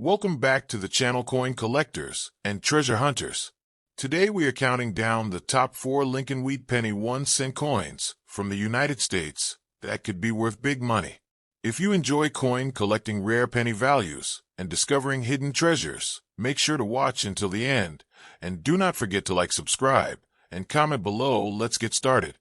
Welcome back to the channel Coin Collectors and Treasure Hunters. Today we are counting down the top 4 Lincoln Wheat penny 1-cent coins from the United States that could be worth big money. If you enjoy coin collecting rare penny values and discovering hidden treasures, make sure to watch until the end, and do not forget to subscribe, and comment below. Let's get started.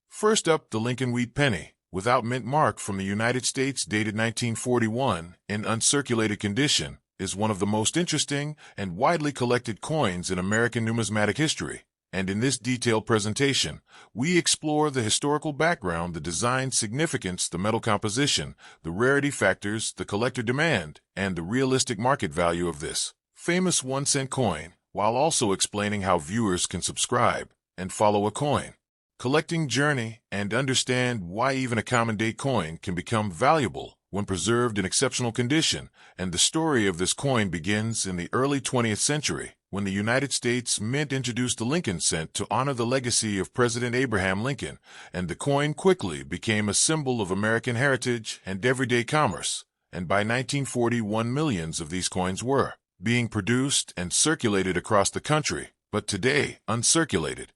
First up, the Lincoln Wheat penny, without mint mark, from the United States, dated 1941, in uncirculated condition, is one of the most interesting and widely collected coins in American numismatic history. And in this detailed presentation, we explore the historical background, the design significance, the metal composition, the rarity factors, the collector demand, and the realistic market value of this famous 1-cent coin, while also explaining how viewers can subscribe and follow a coin collecting journey and understand why even a common-day coin can become valuable when preserved in exceptional condition. And the story of this coin begins in the early 20th century, when the United States Mint introduced the Lincoln cent to honor the legacy of President Abraham Lincoln, and the coin quickly became a symbol of American heritage and everyday commerce. And by 1941, millions of these coins were being produced and circulated across the country, but today, uncirculated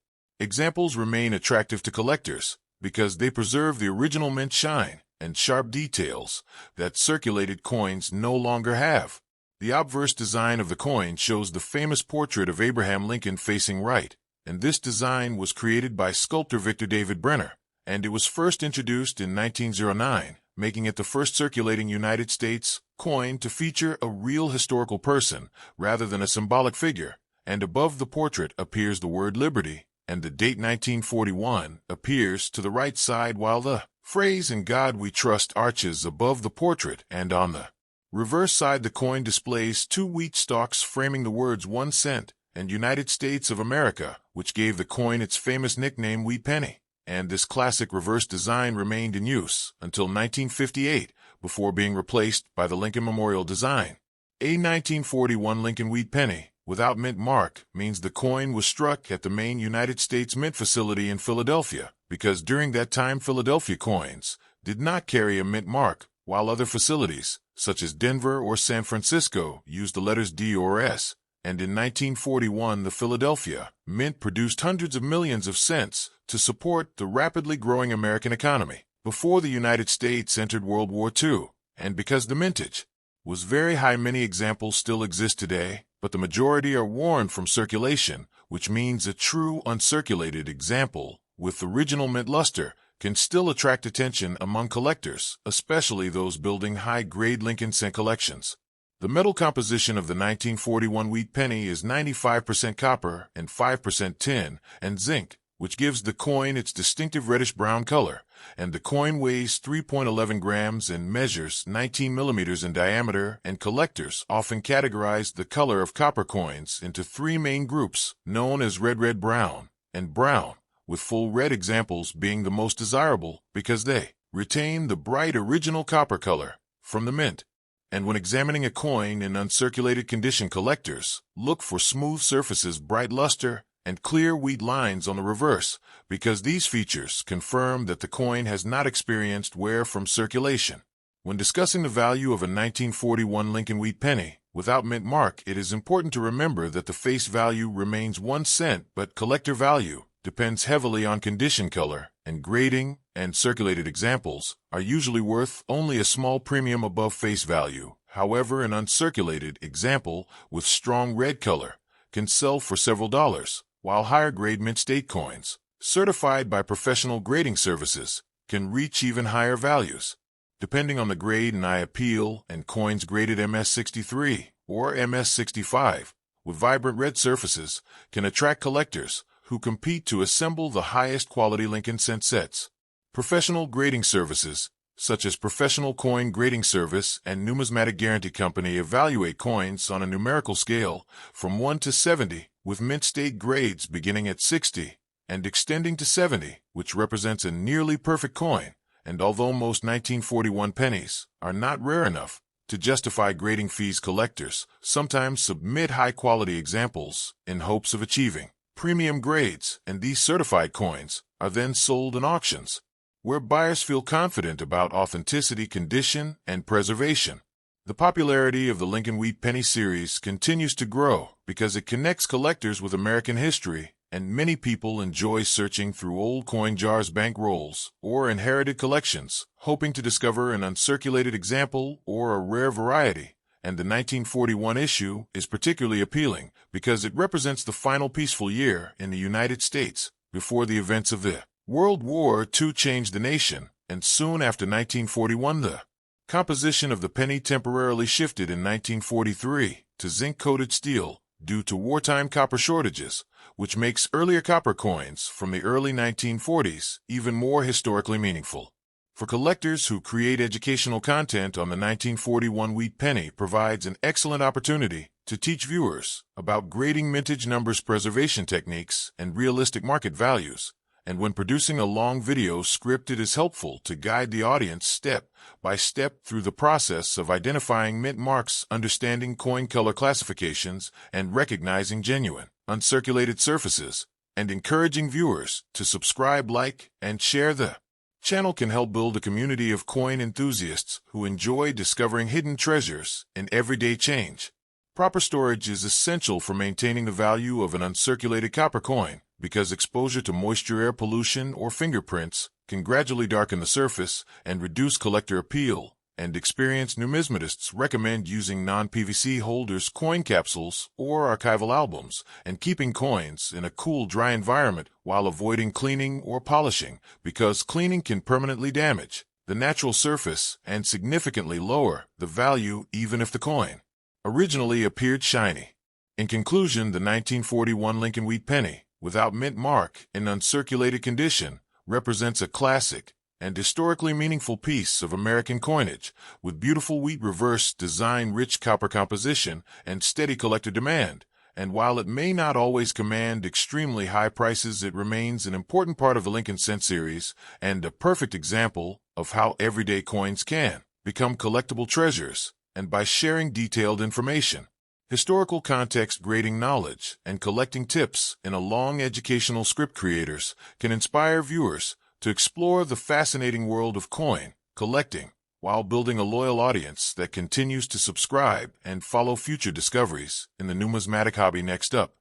examples remain attractive to collectors because they preserve the original mint shine and sharp details that circulated coins no longer have. The obverse design of the coin shows the famous portrait of Abraham Lincoln facing right, and this design was created by sculptor Victor David Brenner, and it was first introduced in 1909, making it the first circulating United States coin to feature a real historical person rather than a symbolic figure. And above the portrait appears the word liberty, and the date 1941 appears to the right side, while the phrase "In God We Trust" arches above the portrait, and on the reverse side the coin displays 2 wheat stalks framing the words 1 cent and United States of America, which gave the coin its famous nickname Wheat penny. And this classic reverse design remained in use until 1958, before being replaced by the Lincoln Memorial design. A 1941 Lincoln Wheat penny without mint mark means the coin was struck at the main United States Mint facility in Philadelphia, because during that time Philadelphia coins did not carry a mint mark, while other facilities, such as Denver or San Francisco, used the letters D or S. And in 1941, the Philadelphia Mint produced hundreds of millions of cents to support the rapidly growing American economy before the United States entered World War II. And because the mintage was very high, many examples still exist today, but the majority are worn from circulation, which means a true uncirculated example with original mint luster can still attract attention among collectors, especially those building high-grade Lincoln cent collections. The metal composition of the 1941 Wheat penny is 95% copper and 5% tin and zinc, which gives the coin its distinctive reddish-brown color, and the coin weighs 3.11 grams and measures 19 millimeters in diameter. And collectors often categorize the color of copper coins into 3 main groups, known as red, brown, and brown, with full red examples being the most desirable because they retain the bright original copper color from the mint. And when examining a coin in uncirculated condition, collectors look for smooth surfaces, bright luster, and clear wheat lines on the reverse, because these features confirm that the coin has not experienced wear from circulation. When discussing the value of a 1941 Lincoln Wheat penny without mint mark, it is important to remember that the face value remains 1 cent, but collector value depends heavily on condition, color, and grading, and circulated examples are usually worth only a small premium above face value. However, an uncirculated example with strong red color can sell for several dollars, while higher-grade mint state coins, certified by professional grading services, can reach even higher values. Depending on the grade and eye appeal, and coins graded MS-63 or MS-65 with vibrant red surfaces can attract collectors who compete to assemble the highest quality Lincoln cent sets. Professional grading services, such as Professional Coin Grading Service and Numismatic Guarantee Company, evaluate coins on a numerical scale from 1 to 70, with mint state grades beginning at 60 and extending to 70, which represents a nearly perfect coin. And although most 1941 pennies are not rare enough to justify grading fees, collectors sometimes submit high-quality examples in hopes of achieving premium grades, and these certified coins are then sold in auctions, where buyers feel confident about authenticity, condition, and preservation. The popularity of the Lincoln Wheat Penny series continues to grow because it connects collectors with American history, and many people enjoy searching through old coin jars, bank rolls, or inherited collections, hoping to discover an uncirculated example or a rare variety. And the 1941 issue is particularly appealing because it represents the final peaceful year in the United States before the events of the World War II changed the nation, and soon after 1941 the composition of the penny temporarily shifted in 1943 to zinc-coated steel due to wartime copper shortages, which makes earlier copper coins from the early 1940s even more historically meaningful. For collectors who create educational content on the 1941 wheat penny provides an excellent opportunity to teach viewers about grading mintage numbers, preservation techniques, and realistic market values. And when producing a long video script, it is helpful to guide the audience step by step through the process of identifying mint marks, understanding coin color classifications, and recognizing genuine, uncirculated surfaces, and encouraging viewers to subscribe, like, and share. The channel can help build a community of coin enthusiasts who enjoy discovering hidden treasures in everyday change. Proper storage is essential for maintaining the value of an uncirculated copper coin, because exposure to moisture, air pollution, or fingerprints can gradually darken the surface and reduce collector appeal, and experienced numismatists recommend using non-PVC holders, coin capsules, or archival albums, and keeping coins in a cool, dry environment while avoiding cleaning or polishing, because cleaning can permanently damage the natural surface and significantly lower the value even if the coin originally appeared shiny. In conclusion, the 1941 Lincoln Wheat Penny, without mint mark, in uncirculated condition, represents a classic and historically meaningful piece of American coinage, with beautiful wheat reverse design, rich copper composition, and steady collector demand. And while it may not always command extremely high prices, it remains an important part of the Lincoln Cent series and a perfect example of how everyday coins can become collectible treasures, and by sharing detailed information, historical context, grading knowledge, and collecting tips in a long educational script, creators can inspire viewers to explore the fascinating world of coin collecting while building a loyal audience that continues to subscribe and follow future discoveries in the numismatic hobby. Next up,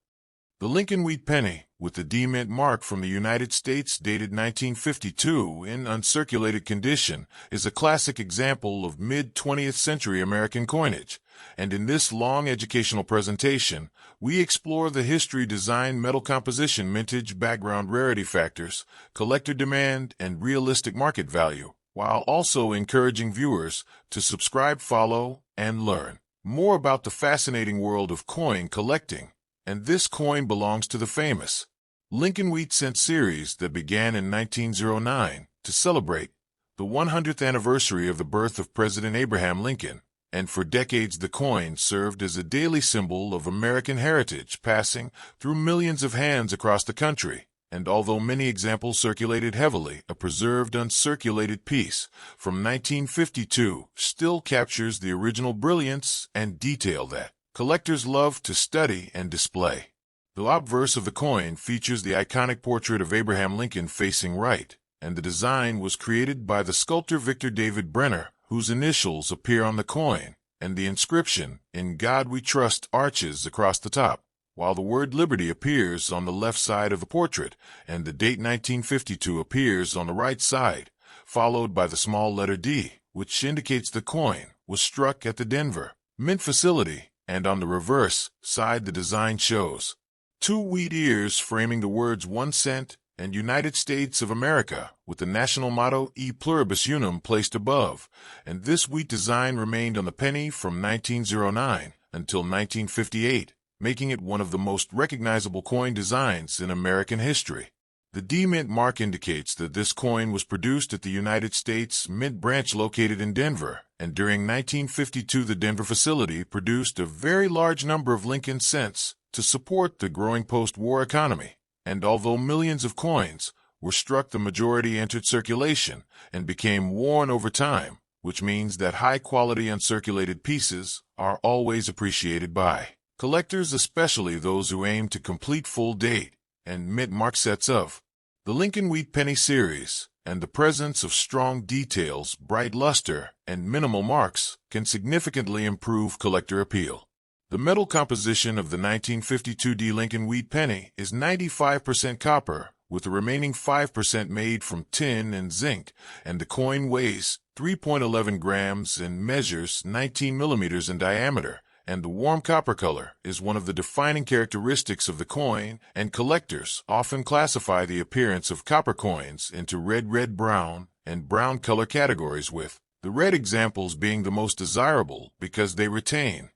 the Lincoln Wheat Penny with the D mint mark from the United States, dated 1952, in uncirculated condition, is a classic example of mid-20th century American coinage. And in this long educational presentation, we explore the history, design, metal composition, mintage, background, rarity factors, collector demand, and realistic market value, while also encouraging viewers to subscribe, follow, and learn more about the fascinating world of coin collecting. And this coin belongs to the famous Lincoln Wheat Cent series that began in 1909 to celebrate the 100th anniversary of the birth of President Abraham Lincoln. And for decades the coin served as a daily symbol of American heritage, passing through millions of hands across the country. And although many examples circulated heavily, a preserved uncirculated piece from 1952 still captures the original brilliance and detail that collectors love to study and display. The obverse of the coin features the iconic portrait of Abraham Lincoln facing right, and the design was created by the sculptor Victor David Brenner, whose initials appear on the coin, and the inscription, "In God We Trust," arches across the top, while the word Liberty appears on the left side of the portrait, and the date 1952 appears on the right side, followed by the small letter D, which indicates the coin was struck at the Denver Mint facility, and on the reverse side the design shows two wheat ears framing the words 1 cent and United States of America, with the national motto E Pluribus Unum placed above, and this wheat design remained on the penny from 1909 until 1958, making it one of the most recognizable coin designs in American history. The D mint mark indicates that this coin was produced at the United States Mint branch located in Denver, and during 1952 the Denver facility produced a very large number of Lincoln cents to support the growing post-war economy. And although millions of coins were struck, the majority entered circulation and became worn over time, which means that high-quality uncirculated pieces are always appreciated by collectors, especially those who aim to complete full date and mint mark sets of The Lincoln Wheat Penny series and the presence of strong details, bright luster, and minimal marks can significantly improve collector appeal. The metal composition of the 1952 Lincoln Wheat Penny is 95% copper, with the remaining 5% made from tin and zinc, and the coin weighs 3.11 grams and measures 19 millimeters in diameter, and the warm copper color is one of the defining characteristics of the coin, and collectors often classify the appearance of copper coins into red-brown and brown color categories, with the red examples being the most desirable because they retain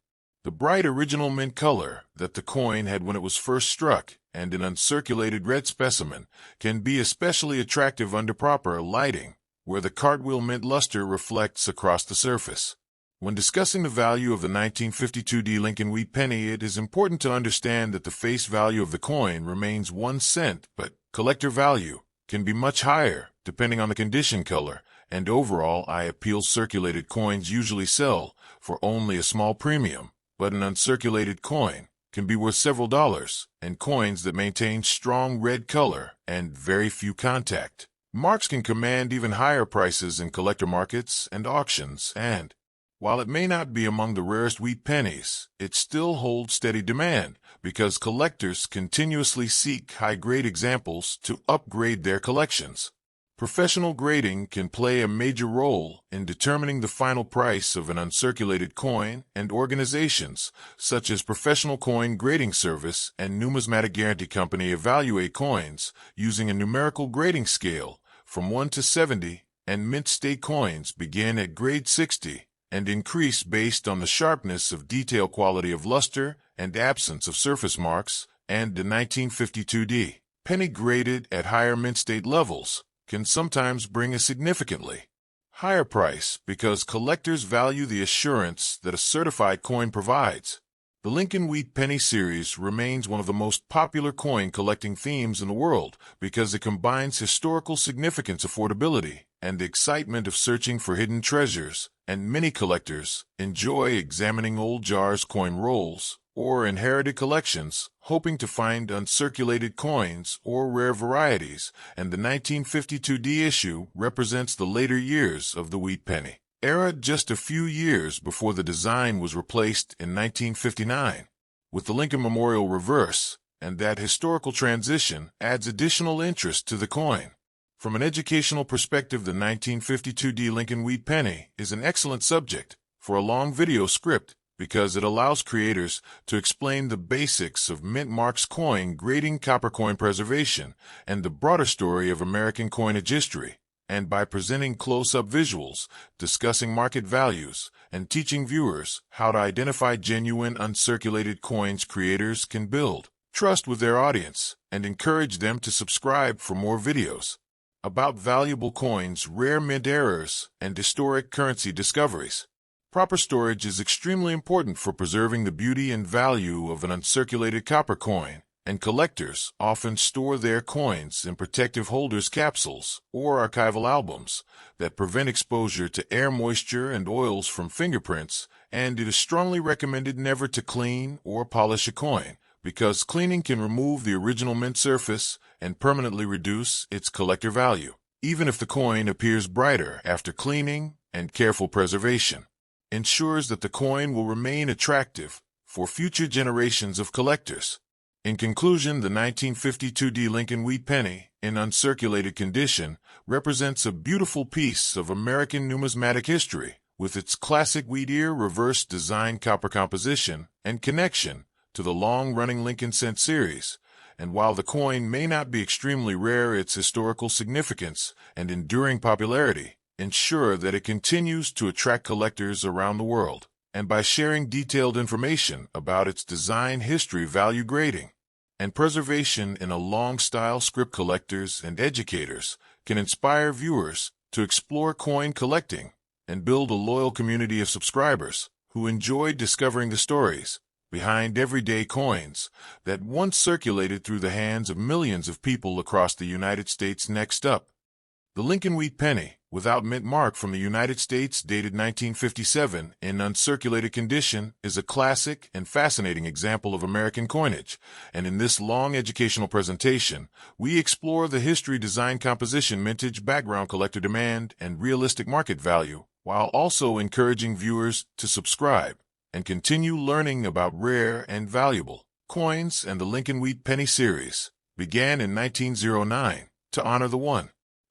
the bright original mint color that the coin had when it was first struck, and an uncirculated red specimen can be especially attractive under proper lighting, where the cartwheel mint luster reflects across the surface. When discussing the value of the 1952 Lincoln Wheat Penny, it is important to understand that the face value of the coin remains 1 cent, but collector value can be much higher depending on the condition, color, and overall eye appeal. Circulated coins usually sell for only a small premium, but an uncirculated coin can be worth several dollars, and coins that maintain strong red color and very few contact marks can command even higher prices in collector markets and auctions, and while it may not be among the rarest wheat pennies, it still holds steady demand because collectors continuously seek high-grade examples to upgrade their collections. Professional grading can play a major role in determining the final price of an uncirculated coin, and organizations such as Professional Coin Grading Service and Numismatic Guarantee Company evaluate coins using a numerical grading scale from 1 to 70, and mint state coins begin at grade 60 and increase based on the sharpness of detail, quality of luster, and absence of surface marks, and the 1952 penny graded at higher mint state levels can sometimes bring a significantly higher price because collectors value the assurance that a certified coin provides. The Lincoln Wheat Penny series remains one of the most popular coin collecting themes in the world because it combines historical significance, affordability, and the excitement of searching for hidden treasures, and many collectors enjoy examining old jars, coin rolls, or inherited collections, hoping to find uncirculated coins or rare varieties, and the 1952 issue represents the later years of the wheat penny era, just a few years before the design was replaced in 1959 with the Lincoln Memorial reverse, and that historical transition adds additional interest to the coin. From an educational perspective, the 1952 Lincoln Wheat Penny is an excellent subject for a long video script because it allows creators to explain the basics of mint marks, coin grading, copper coin preservation, and the broader story of American coinage history, and by presenting close-up visuals, discussing market values, and teaching viewers how to identify genuine uncirculated coins, creators can build trust with their audience and encourage them to subscribe for more videos about valuable coins, rare mint errors, and historic currency discoveries. Proper storage is extremely important for preserving the beauty and value of an uncirculated copper coin, and collectors often store their coins in protective holders, capsules, or archival albums that prevent exposure to air, moisture, and oils from fingerprints, and it is strongly recommended never to clean or polish a coin, because cleaning can remove the original mint surface and permanently reduce its collector value, even if the coin appears brighter after cleaning, and careful preservation ensures that the coin will remain attractive for future generations of collectors. In conclusion, the 1952 Lincoln Wheat Penny, in uncirculated condition, represents a beautiful piece of American numismatic history, with its classic wheat ear reverse design, copper composition, and connection to the long-running Lincoln cent series. And while the coin may not be extremely rare, its historical significance and enduring popularity ensure that it continues to attract collectors around the world, and by sharing detailed information about its design, history, value, grading, and preservation in a long-style script, collectors and educators can inspire viewers to explore coin collecting and build a loyal community of subscribers who enjoy discovering the stories behind everyday coins that once circulated through the hands of millions of people across the United States. Next up, The Lincoln Wheat Penny, without mint mark from the United States, dated 1957, in uncirculated condition, is a classic and fascinating example of American coinage, and in this long educational presentation, we explore the history, design, composition, mintage, background, collector demand, and realistic market value, while also encouraging viewers to subscribe and continue learning about rare and valuable coins. And the Lincoln Wheat Penny series began in 1909 to honor the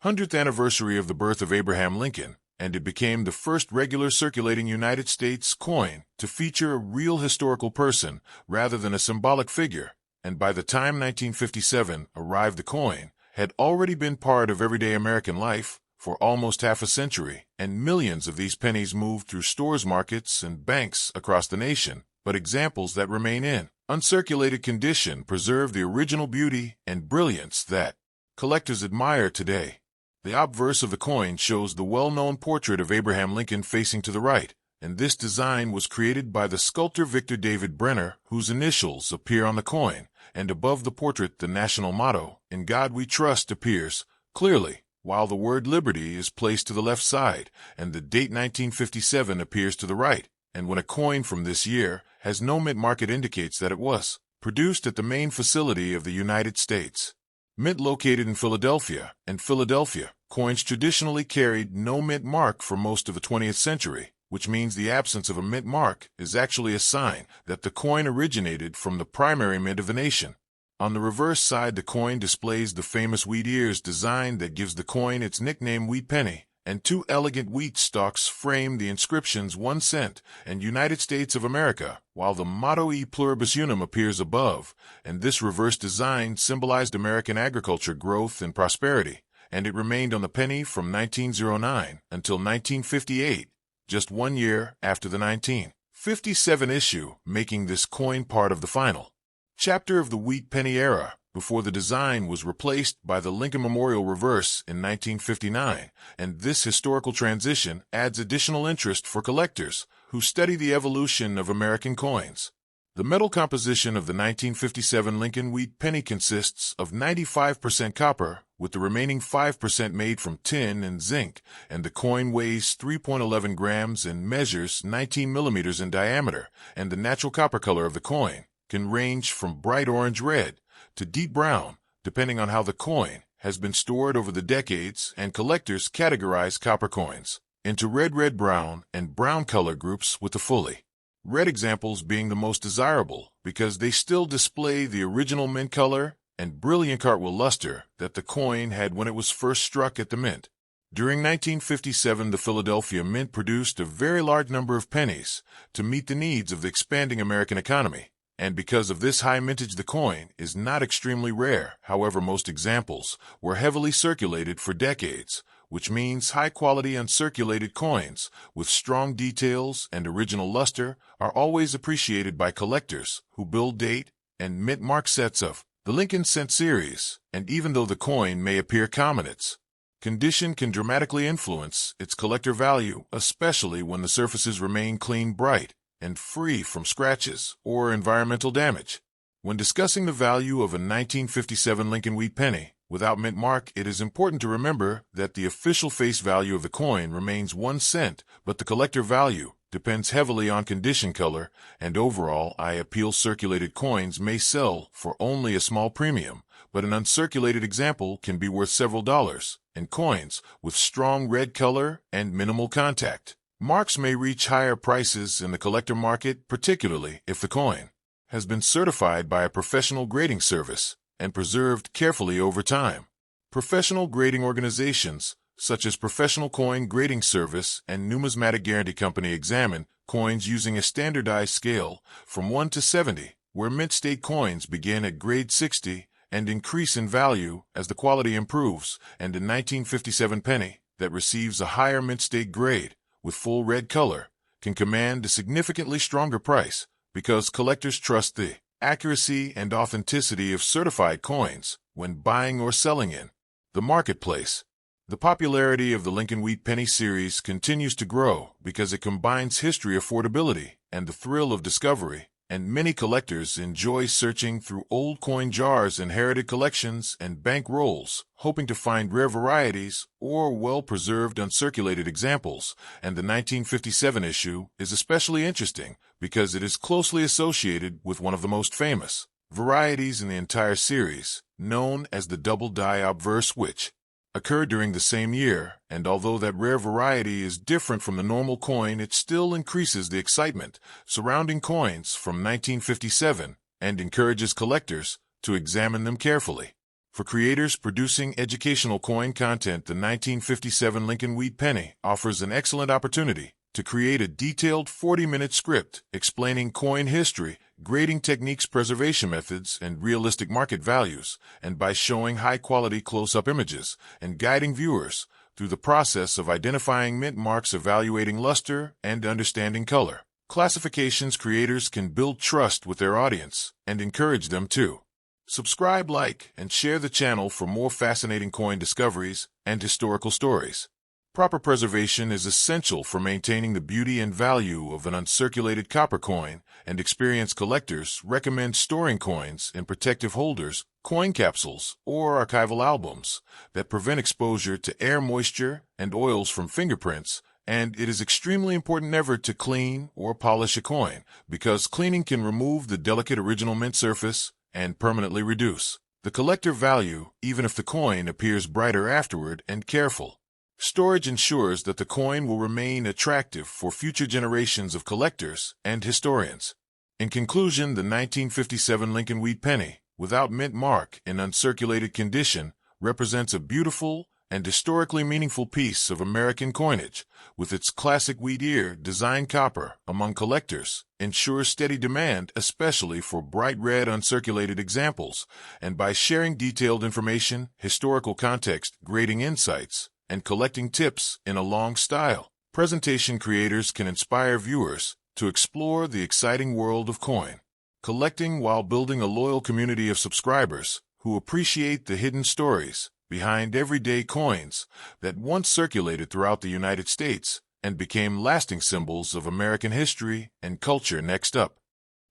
100th anniversary of the birth of Abraham Lincoln, and it became the first regular circulating United States coin to feature a real historical person rather than a symbolic figure. And by the time 1957 arrived, the coin had already been part of everyday American life for almost half a century, and millions of these pennies moved through stores, markets, and banks across the nation. But examples that remain in uncirculated condition preserve the original beauty and brilliance that collectors admire today. The obverse of the coin shows the well-known portrait of Abraham Lincoln facing to the right, and this design was created by the sculptor Victor David Brenner, whose initials appear on the coin, and above the portrait the national motto, "In God We Trust," appears clearly, while the word liberty is placed to the left side, and the date 1957 appears to the right. And when a coin from this year has no mint mark, it indicates that it was produced at the main facility of the United States Mint located in Philadelphia, and Philadelphia coins traditionally carried no mint mark for most of the 20th century, which means the absence of a mint mark is actually a sign that the coin originated from the primary mint of the nation. On the reverse side, the coin displays the famous wheat ears design that gives the coin its nickname Wheat Penny, and two elegant wheat stalks frame the inscriptions 1 cent and United States of America, while the motto E pluribus unum appears above, and this reverse design symbolized American agriculture, growth, and prosperity, and it remained on the penny from 1909 until 1958, just 1 year after the 1957 issue, making this coin part of the final chapter of the wheat penny era, before the design was replaced by the Lincoln Memorial reverse in 1959, and this historical transition adds additional interest for collectors who study the evolution of American coins. The metal composition of the 1957 Lincoln Wheat Penny consists of 95% copper, with the remaining 5% made from tin and zinc, and the coin weighs 3.11 grams and measures 19 millimeters in diameter, and the natural copper color of the coin can range from bright orange red to deep brown, depending on how the coin has been stored over the decades, and collectors categorize copper coins into red, brown, and brown color groups, with the fully red examples being the most desirable because they still display the original mint color and brilliant cartwheel luster that the coin had when it was first struck at the mint. During 1957, the Philadelphia Mint produced a very large number of pennies to meet the needs of the expanding American economy. And because of this high mintage, the coin is not extremely rare. However, most examples were heavily circulated for decades, which means high-quality uncirculated coins with strong details and original luster are always appreciated by collectors who build date and mint mark sets of the Lincoln Cent series. And even though the coin may appear common, its condition can dramatically influence its collector value, especially when the surfaces remain clean, bright, and free from scratches or environmental damage. When discussing the value of a 1957 Lincoln Wheat Penny without mint mark, it is important to remember that the official face value of the coin remains 1 cent, but the collector value depends heavily on condition, color, and overall eye appeal. Circulated coins may sell for only a small premium, but an uncirculated example can be worth several dollars, and coins with strong red color and minimal contact marks may reach higher prices in the collector market, particularly if the coin has been certified by a professional grading service and preserved carefully over time. Professional grading organizations, such as Professional Coin Grading Service and Numismatic Guarantee Company, examine coins using a standardized scale from 1 to 70, where mint state coins begin at grade 60 and increase in value as the quality improves, and a 1957 penny that receives a higher mint state grade with full red color can command a significantly stronger price because collectors trust the accuracy and authenticity of certified coins when buying or selling in the marketplace. The popularity of the Lincoln Wheat Penny series continues to grow because it combines history, affordability, and the thrill of discovery. and many collectors enjoy searching through old coin jars, inherited collections, and bank rolls, hoping to find rare varieties or well-preserved uncirculated examples. And the 1957 issue is especially interesting because it is closely associated with one of the most famous varieties in the entire series, known as the double-die obverse, which occurred during the same year, and although that rare variety is different from the normal coin, it still increases the excitement surrounding coins from 1957 and encourages collectors to examine them carefully. For creators producing educational coin content, the 1957 Lincoln Wheat Penny offers an excellent opportunity to create a detailed 40-minute script explaining coin history, grading techniques, preservation methods, and realistic market values, and by showing high-quality close-up images and guiding viewers through the process of identifying mint marks, evaluating luster, and understanding color classifications, creators can build trust with their audience and encourage them to subscribe, like, and share the channel for more fascinating coin discoveries and historical stories. Proper preservation is essential for maintaining the beauty and value of an uncirculated copper coin, and experienced collectors recommend storing coins in protective holders, coin capsules, or archival albums that prevent exposure to air, moisture, and oils from fingerprints. And it is extremely important never to clean or polish a coin, because cleaning can remove the delicate original mint surface and permanently reduce the collector value, even if the coin appears brighter afterward. And careful storage ensures that the coin will remain attractive for future generations of collectors and historians. In conclusion, the 1957 Lincoln Wheat Penny, without mint mark, in uncirculated condition, represents a beautiful and historically meaningful piece of American coinage. With its classic wheat ear design, copper among collectors ensures steady demand, especially for bright red uncirculated examples, and by sharing detailed information, historical context, grading insights, and collecting tips in a long style presentation, creators can inspire viewers to explore the exciting world of coin collecting while building a loyal community of subscribers who appreciate the hidden stories behind everyday coins that once circulated throughout the United States and became lasting symbols of American history and culture. Next up,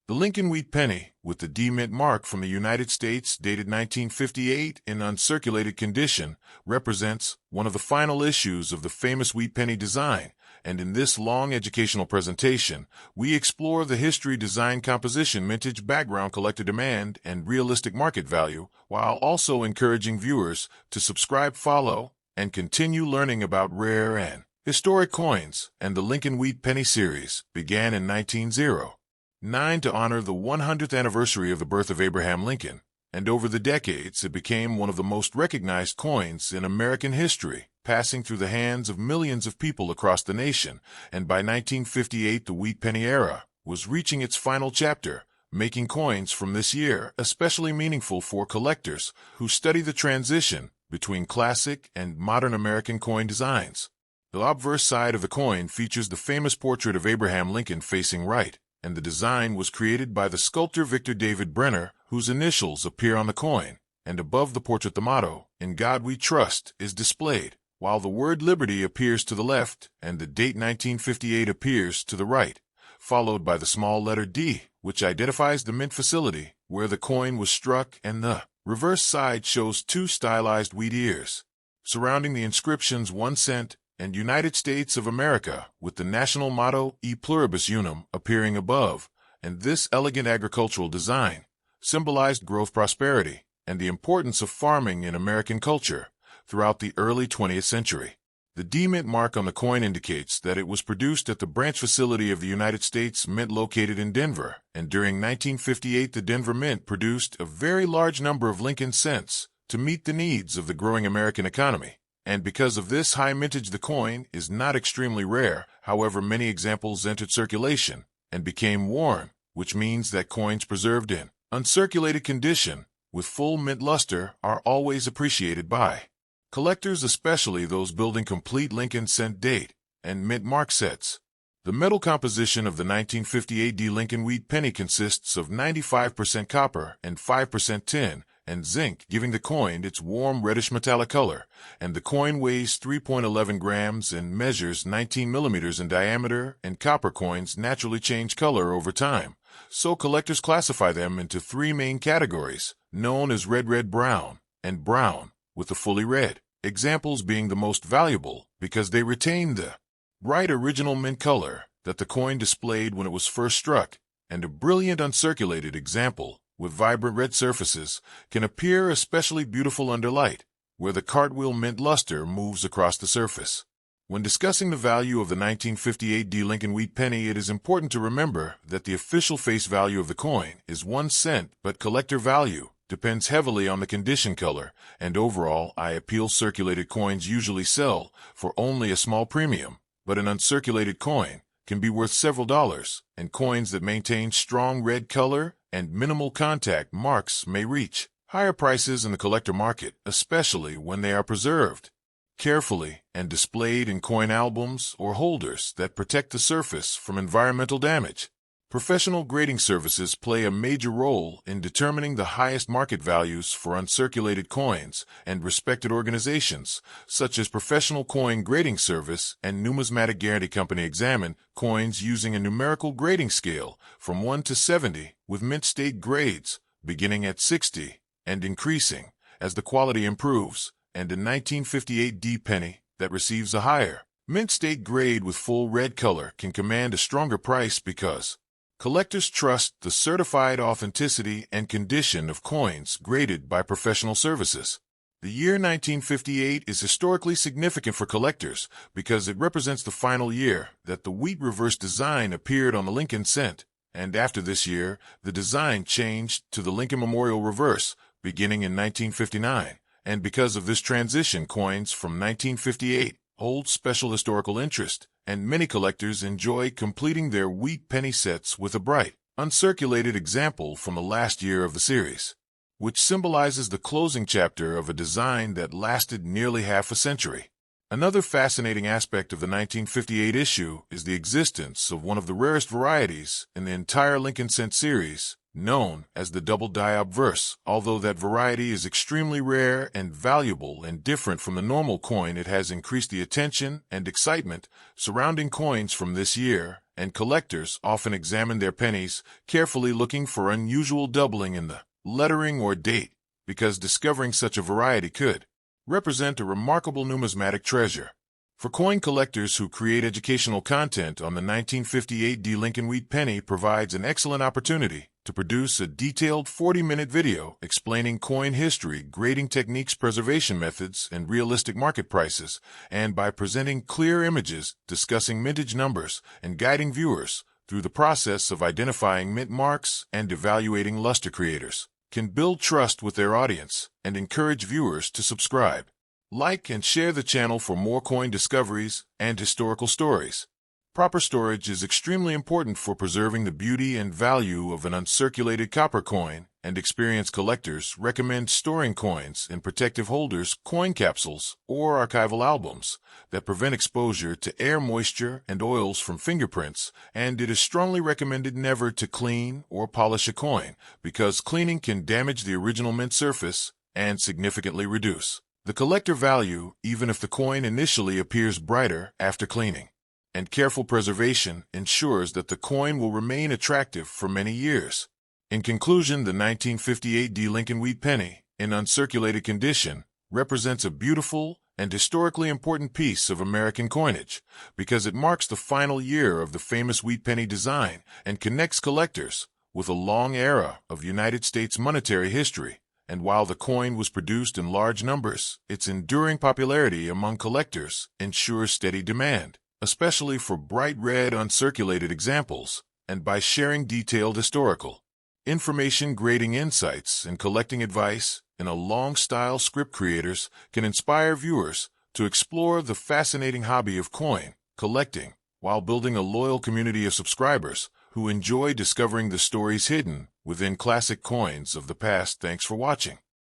the Lincoln Wheat Penny, with the D mint mark from the United States, dated 1958 in uncirculated condition, represents one of the final issues of the famous wheat penny design. And in this long educational presentation, we explore the history, design, composition, mintage, background, collector demand, and realistic market value, while also encouraging viewers to subscribe, follow, and continue learning about rare and historic coins. And the Lincoln Wheat Penny series began in 1909 to honor the 100th anniversary of the birth of Abraham Lincoln, and over the decades it became one of the most recognized coins in American history, passing through the hands of millions of people across the nation. And by 1958, the wheat penny era was reaching its final chapter, making coins from this year especially meaningful for collectors who study the transition between classic and modern American coin designs. The obverse side of the coin features the famous portrait of Abraham Lincoln facing right, and the design was created by the sculptor Victor David Brenner, whose initials appear on the coin, and above the portrait the motto, "In God We Trust," is displayed, while the word Liberty appears to the left and the date 1958 appears to the right, followed by the small letter D, which identifies the mint facility where the coin was struck, and the reverse side shows two stylized wheat ears. Surrounding the inscriptions 1 cent and United States of America, with the national motto E Pluribus Unum appearing above, and this elegant agricultural design symbolized growth, prosperity, and the importance of farming in American culture throughout the early 20th century. The D mint mark on the coin indicates that it was produced at the branch facility of the United States Mint located in Denver, and during 1958 the Denver Mint produced a very large number of Lincoln cents to meet the needs of the growing American economy. And because of this high mintage, the coin is not extremely rare. However, many examples entered circulation and became worn, which means that coins preserved in uncirculated condition with full mint luster are always appreciated by collectors, especially those building complete Lincoln cent date and mint mark sets. The metal composition of the 1958 D Lincoln Wheat Penny consists of 95% copper and 5% tin, and zinc, giving the coin its warm reddish metallic color, and the coin weighs 3.11 grams and measures 19 millimeters in diameter, and copper coins naturally change color over time. So collectors classify them into three main categories, known as red, brown, and brown, with the fully red examples being the most valuable because they retain the bright original mint color that the coin displayed when it was first struck, and a brilliant uncirculated example with vibrant red surfaces can appear especially beautiful under light, where the cartwheel mint luster moves across the surface. When discussing the value of the 1958 D. Lincoln Wheat penny, it is important to remember that the official face value of the coin is 1 cent, but collector value depends heavily on the condition, color, and overall eye appeal. Circulated coins usually sell for only a small premium, but an uncirculated coin can be worth several dollars, and coins that maintain strong red color and minimal contact marks may reach higher prices in the collector market, especially when they are preserved carefully and displayed in coin albums or holders that protect the surface from environmental damage. Professional grading services play a major role in determining the highest market values for uncirculated coins, and respected organizations such as Professional Coin Grading Service and Numismatic Guarantee Company examine coins using a numerical grading scale from 1 to 70, with mint state grades beginning at 60 and increasing as the quality improves, and a 1958 D penny that receives a higher mint state grade with full red color can command a stronger price because collectors trust the certified authenticity and condition of coins graded by professional services. The year 1958 is historically significant for collectors because it represents the final year that the wheat reverse design appeared on the Lincoln cent, and after this year, the design changed to the Lincoln Memorial reverse, beginning in 1959, and because of this transition, coins from 1958 hold special historical interest, and many collectors enjoy completing their wheat penny sets with a bright, uncirculated example from the last year of the series, which symbolizes the closing chapter of a design that lasted nearly half a century. Another fascinating aspect of the 1958 issue is the existence of one of the rarest varieties in the entire Lincoln cent series, known as the double die-obverse. Although that variety is extremely rare and valuable and different from the normal coin, it has increased the attention and excitement surrounding coins from this year, and collectors often examine their pennies carefully, looking for unusual doubling in the lettering or date, because discovering such a variety could represent a remarkable numismatic treasure. For coin collectors who create educational content on the 1958 D. Lincoln Wheat penny provides an excellent opportunity to produce a detailed 40-minute video explaining coin history, grading techniques, preservation methods, and realistic market prices, and by presenting clear images, discussing mintage numbers, and guiding viewers through the process of identifying mint marks and evaluating luster, creators can build trust with their audience and encourage viewers to subscribe, like, and share the channel for more coin discoveries and historical stories. Proper storage is extremely important for preserving the beauty and value of an uncirculated copper coin, and experienced collectors recommend storing coins in protective holders, coin capsules, or archival albums that prevent exposure to air, moisture, and oils from fingerprints, and it is strongly recommended never to clean or polish a coin, because cleaning can damage the original mint surface and significantly reduce the collector value, even if the coin initially appears brighter after cleaning. And careful preservation ensures that the coin will remain attractive for many years. In conclusion, the 1958 D. Lincoln Wheat penny, in uncirculated condition, represents a beautiful and historically important piece of American coinage because it marks the final year of the famous wheat penny design and connects collectors with a long era of United States monetary history. And while the coin was produced in large numbers, its enduring popularity among collectors ensures steady demand, especially for bright red uncirculated examples, and by sharing detailed historical information, grading insights, and collecting advice in a long-style script, creators can inspire viewers to explore the fascinating hobby of coin collecting while building a loyal community of subscribers who enjoy discovering the stories hidden within classic coins of the past. Thanks for watching.